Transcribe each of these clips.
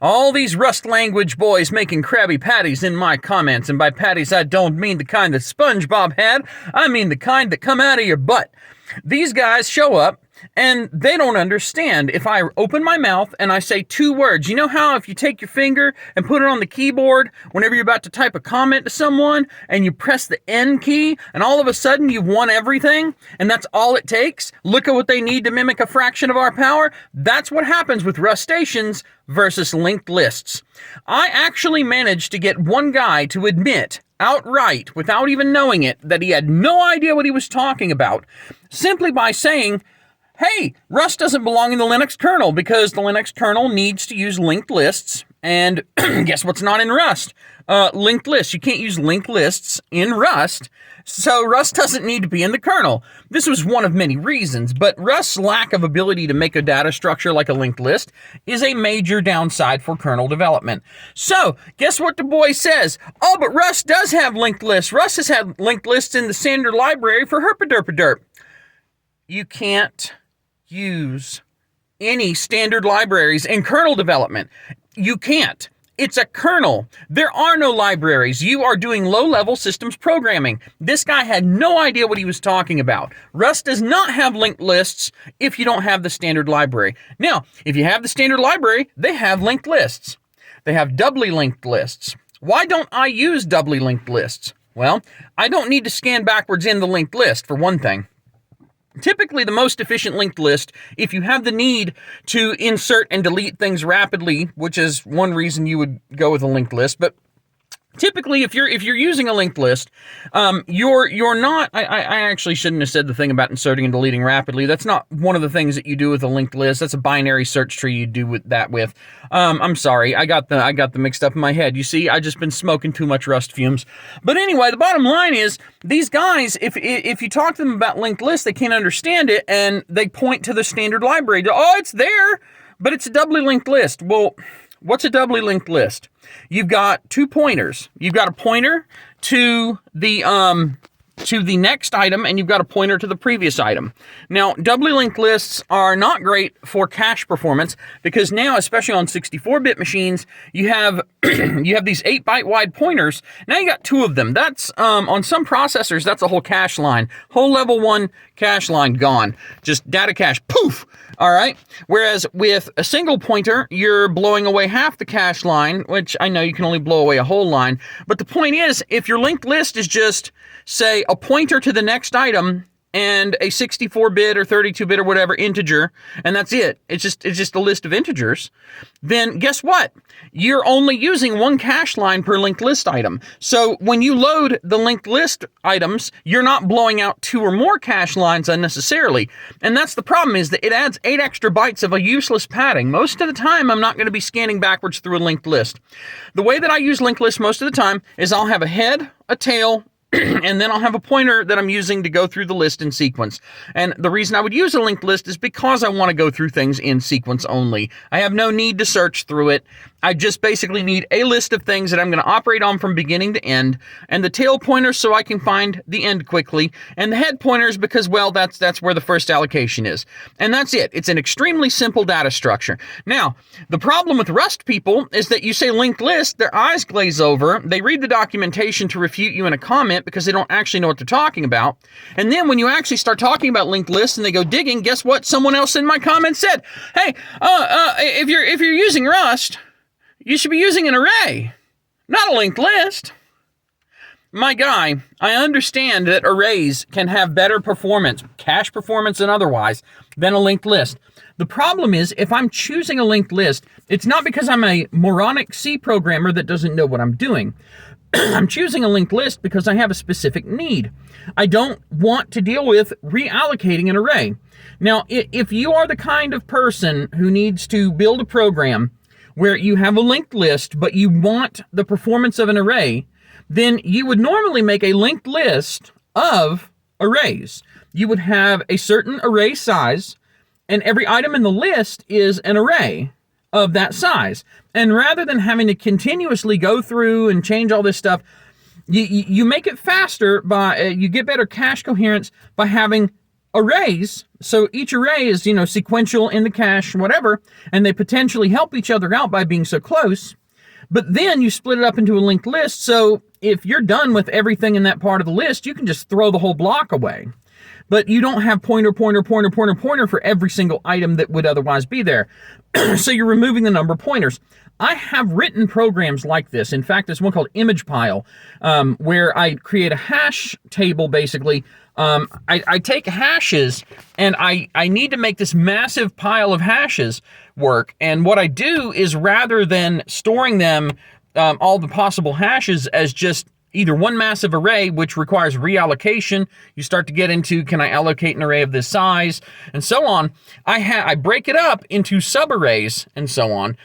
All these Rust language boys making Krabby Patties in my comments, and by patties I don't mean the kind that SpongeBob had, I mean the kind that come out of your butt. These guys show up, and they don't understand if I open my mouth and I say two words. You know how if you take your finger and put it on the keyboard whenever you're about to type a comment to someone, and you press the N key, and all of a sudden you've won everything, and that's all it takes? Look at what they need to mimic a fraction of our power. That's what happens with Rustations versus linked lists. I actually managed to get one guy to admit outright, without even knowing it, that he had no idea what he was talking about, simply by saying, hey, Rust doesn't belong in the Linux kernel because the Linux kernel needs to use linked lists. And guess what's not in Rust? Linked lists. You can't use linked lists in Rust. So Rust doesn't need to be in the kernel. This was one of many reasons, but Rust's lack of ability to make a data structure like a linked list is a major downside for kernel development. So guess what the boy says? Oh, but Rust does have linked lists. Rust has had linked lists in the standard library for herpaderpaderp. You can't use any standard libraries in kernel development. You can't. It's a kernel. There are no libraries. You are doing low-level systems programming. This guy had no idea what he was talking about. Rust does not have linked lists if you don't have the standard library. Now, if you have the standard library, they have linked lists. They have doubly linked lists. Why don't I use doubly linked lists? Well, I don't need to scan backwards in the linked list, for one thing. Typically, the most efficient linked list, if you have the need to insert and delete things rapidly, which is one reason you would go with a linked list, but typically, if you're using a linked list, you're not. I actually shouldn't have said the thing about inserting and deleting rapidly. That's not one of the things that you do with a linked list. That's a binary search tree you do with that with. I'm sorry, I got the mixed up in my head. You see, I just been smoking too much Rust fumes. But anyway, the bottom line is these guys, if you talk to them about linked lists, they can't understand it, and they point to the standard library. Oh, it's there, but it's a doubly linked list. Well, what's a doubly linked list? You've got two pointers. You've got a pointer to the next item, and you've got a pointer to the previous item. Now, doubly linked lists are not great for cache performance because now, especially on 64-bit machines, you have these 8-byte wide pointers. Now you got two of them. That's on some processors, that's a whole cache line. Whole level 1 cache line gone. Just data cache, poof! All right. Whereas with a single pointer, you're blowing away half the cache line, which I know you can only blow away a whole line. But the point is, if your linked list is just, say, a pointer to the next item and a 64-bit or 32-bit or whatever integer, and that's it. It's just a list of integers. Then guess what? You're only using one cache line per linked list item. So when you load the linked list items, you're not blowing out 2 or more cache lines unnecessarily. And that's the problem, is that it adds 8 extra bytes of a useless padding. Most of the time, I'm not going to be scanning backwards through a linked list. The way that I use linked lists most of the time is I'll have a head, a tail, and then I'll have a pointer that I'm using to go through the list in sequence. And the reason I would use a linked list is because I want to go through things in sequence only. I have no need to search through it. I just basically need a list of things that I'm going to operate on from beginning to end, and the tail pointers so I can find the end quickly, and the head pointers because, well, that's where the first allocation is. And that's it. It's an extremely simple data structure. Now, the problem with Rust people is that you say linked list, their eyes glaze over, they read the documentation to refute you in a comment because they don't actually know what they're talking about, and then when you actually start talking about linked lists and they go digging, guess what? Someone else in my comment said, hey, if you're using Rust, you should be using an array, not a linked list. My guy, I understand that arrays can have better performance, cache performance and otherwise, than a linked list. The problem is, if I'm choosing a linked list, it's not because I'm a moronic C programmer that doesn't know what I'm doing. I'm choosing a linked list because I have a specific need. I don't want to deal with reallocating an array. Now, if you are the kind of person who needs to build a program where you have a linked list, but you want the performance of an array, then you would normally make a linked list of arrays. You would have a certain array size, and every item in the list is an array of that size. And rather than having to continuously go through and change all this stuff, you make it faster by, you get better cache coherence by having arrays, so each array is, sequential in the cache, whatever, and they potentially help each other out by being so close. But then you split it up into a linked list, so if you're done with everything in that part of the list, you can just throw the whole block away. But you don't have pointer for every single item that would otherwise be there. So you're removing the number of pointers. I have written programs like this. In fact, there's one called image pile, where I create a hash table, basically. I take hashes, and I need to make this massive pile of hashes work. And what I do is, rather than storing them, all the possible hashes, as just either one massive array, which requires reallocation, you start to get into, can I allocate an array of this size, and so on. I break it up into subarrays and so on,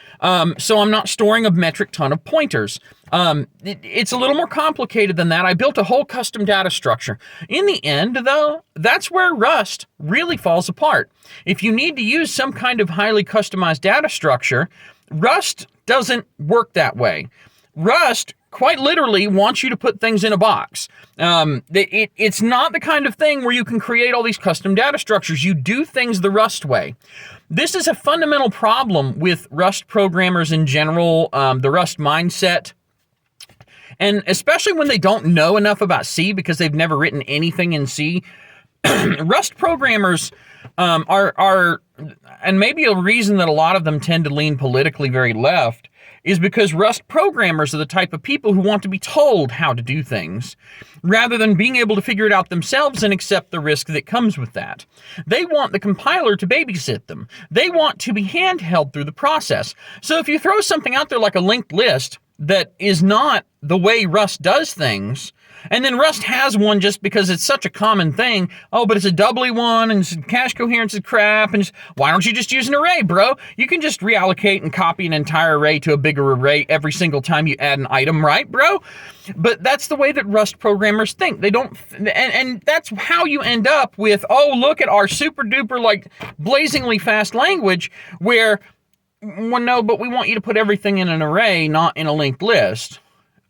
so I'm not storing a metric ton of pointers. It's a little more complicated than that. I built a whole custom data structure. In the end, though, that's where Rust really falls apart. If you need to use some kind of highly customized data structure, Rust doesn't work that way. Rust quite literally wants you to put things in a box. It's not the kind of thing where you can create all these custom data structures. You do things the Rust way. This is a fundamental problem with Rust programmers in general, the Rust mindset, and especially when they don't know enough about C because they've never written anything in C. Rust programmers are, and maybe a reason that a lot of them tend to lean politically very left, is because Rust programmers are the type of people who want to be told how to do things, rather than being able to figure it out themselves and accept the risk that comes with that. They want the compiler to babysit them. They want to be handheld through the process. So if you throw something out there like a linked list that is not the way Rust does things, and then Rust has one just because it's such a common thing. Oh, but it's a doubly one, and cache coherence is crap, and why don't you just use an array, bro? You can just reallocate and copy an entire array to a bigger array every single time you add an item, right, bro? But that's the way that Rust programmers think. They don't, and that's how you end up with, oh, look at our super duper, like, blazingly fast language, where, well, no, but we want you to put everything in an array, not in a linked list.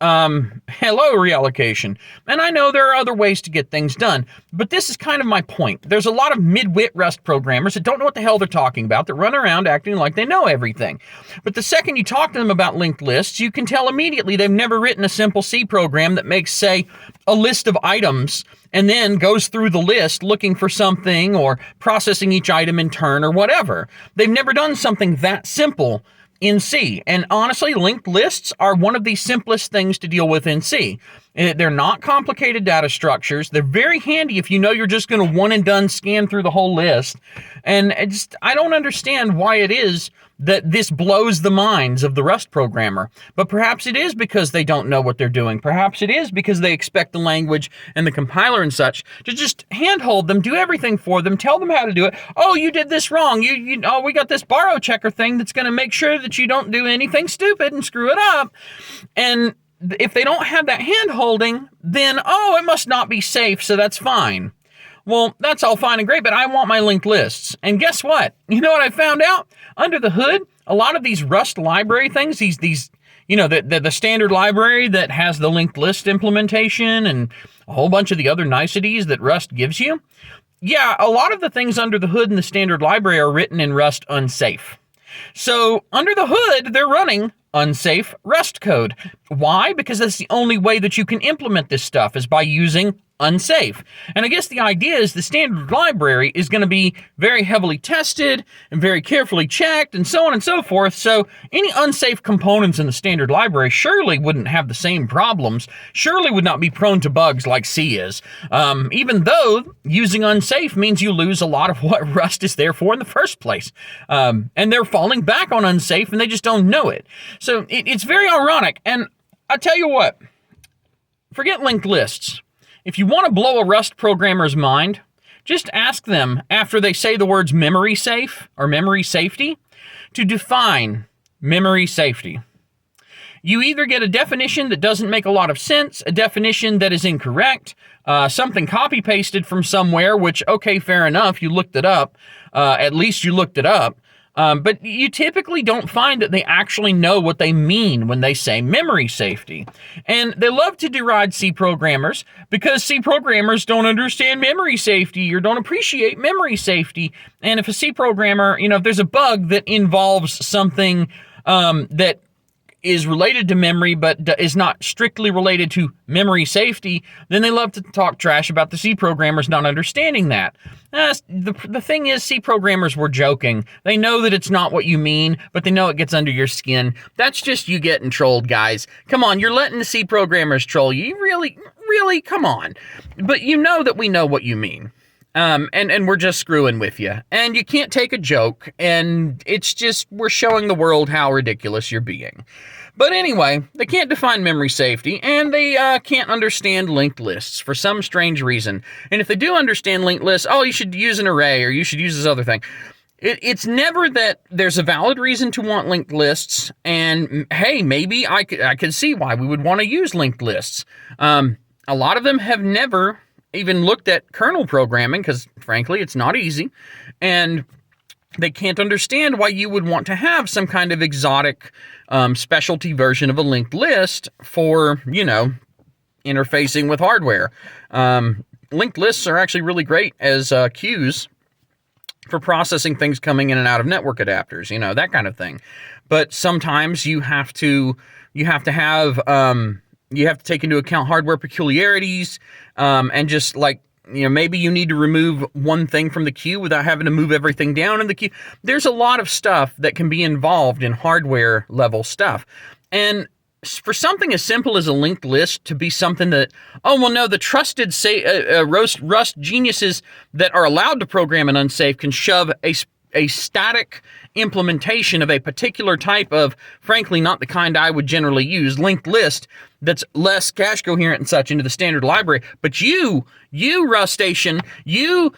Hello, reallocation. And I know there are other ways to get things done, but this is kind of my point. There's a lot of midwit Rust programmers that don't know what the hell they're talking about, that run around acting like they know everything. But the second you talk to them about linked lists, you can tell immediately they've never written a simple C program that makes, say, a list of items and then goes through the list looking for something or processing each item in turn or whatever. They've never done something that simple in C. And honestly, linked lists are one of the simplest things to deal with in C. They're not complicated data structures. They're very handy if you know you're just going to one and done scan through the whole list. And I don't understand why it is that this blows the minds of the Rust programmer. But perhaps it is because they don't know what they're doing. Perhaps it is because they expect the language and the compiler and such to just handhold them, do everything for them, tell them how to do it. Oh, you did this wrong. We got this borrow checker thing that's going to make sure that you don't do anything stupid and screw it up. And if they don't have that hand-holding, then, oh, it must not be safe, so that's fine. Well, that's all fine and great, but I want my linked lists. And guess what? You know what I found out? Under the hood, a lot of these Rust library things, these the standard library that has the linked list implementation and a whole bunch of the other niceties that Rust gives you, yeah, a lot of the things under the hood in the standard library are written in Rust Unsafe. So under the hood, they're running unsafe Rust code. Why? Because that's the only way that you can implement this stuff, is by using unsafe. And I guess the idea is the standard library is going to be very heavily tested and very carefully checked and so on and so forth. So any unsafe components in the standard library surely wouldn't have the same problems, surely would not be prone to bugs like C is, even though using unsafe means you lose a lot of what Rust is there for in the first place. And they're falling back on unsafe and they just don't know it. So it's very ironic. And I tell you what, forget linked lists. If you want to blow a Rust programmer's mind, just ask them, after they say the words memory safe or memory safety, to define memory safety. You either get a definition that doesn't make a lot of sense, a definition that is incorrect, something copy-pasted from somewhere, which, okay, fair enough, you looked it up. At least you looked it up. But you typically don't find that they actually know what they mean when they say memory safety. And they love to deride C programmers because C programmers don't understand memory safety or don't appreciate memory safety. And if a C programmer, if there's a bug that involves something that is related to memory but is not strictly related to memory safety, then they love to talk trash about the C programmers not understanding that. The thing is, C programmers were joking. They know that it's not what you mean, but they know it gets under your skin. That's just you getting trolled, guys. Come on, you're letting the C programmers troll you. You really, come on. But you know that we know what you mean. And we're just screwing with you. And you can't take a joke, and it's just, we're showing the world how ridiculous you're being. But anyway, they can't define memory safety, and they can't understand linked lists for some strange reason. And if they do understand linked lists, you should use an array, or you should use this other thing. It's never that there's a valid reason to want linked lists, and hey, maybe I could see why we would want to use linked lists. A lot of them have never even looked at kernel programming because, frankly, it's not easy, and they can't understand why you would want to have some kind of exotic specialty version of a linked list for, interfacing with hardware. Linked lists are actually really great as queues for processing things coming in and out of network adapters, that kind of thing. But sometimes you have to take into account hardware peculiarities, and just maybe you need to remove one thing from the queue without having to move everything down in the queue. There's a lot of stuff that can be involved in hardware level stuff. And for something as simple as a linked list to be something that, the trusted Rust geniuses that are allowed to program an Unsafe can shove a static implementation of a particular type of, frankly, not the kind I would generally use, linked list that's less cache coherent and such into the standard library. But you Rustation, you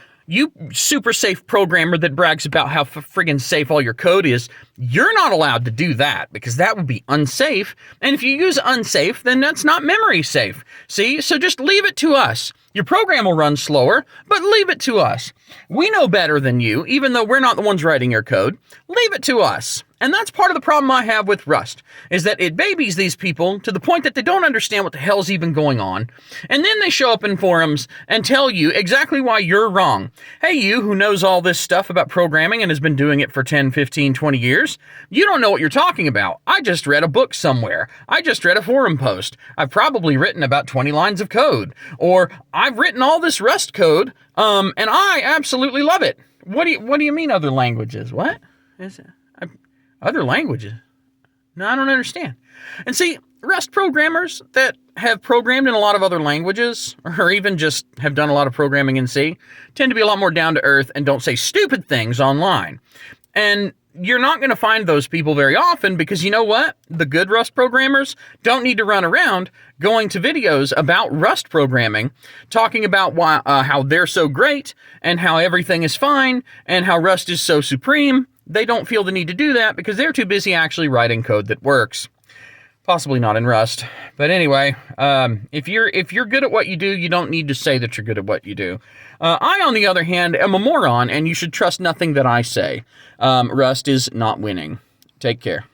super safe programmer that brags about how friggin' safe all your code is, you're not allowed to do that because that would be unsafe. And if you use unsafe, then that's not memory safe. See? So just leave it to us. Your program will run slower, but leave it to us. We know better than you, even though we're not the ones writing your code. Leave it to us. And that's part of the problem I have with Rust, is that it babies these people to the point that they don't understand what the hell's even going on. And then they show up in forums and tell you exactly why you're wrong. Hey, you who knows all this stuff about programming and has been doing it for 10, 15, 20 years, you don't know what you're talking about. I just read a book somewhere. I just read a forum post. I've probably written about 20 lines of code. Or I've written all this Rust code, and I absolutely love it. What do you mean other languages? What is it? Other languages? No, I don't understand. And see, Rust programmers that have programmed in a lot of other languages, or even just have done a lot of programming in C, tend to be a lot more down to earth and don't say stupid things online. And you're not going to find those people very often because you know what? The good Rust programmers don't need to run around going to videos about Rust programming, talking about how they're so great and how everything is fine and how Rust is so supreme. They don't feel the need to do that because they're too busy actually writing code that works. Possibly not in Rust. But anyway, if you're good at what you do, you don't need to say that you're good at what you do. I, on the other hand, am a moron, and you should trust nothing that I say. Rust is not winning. Take care.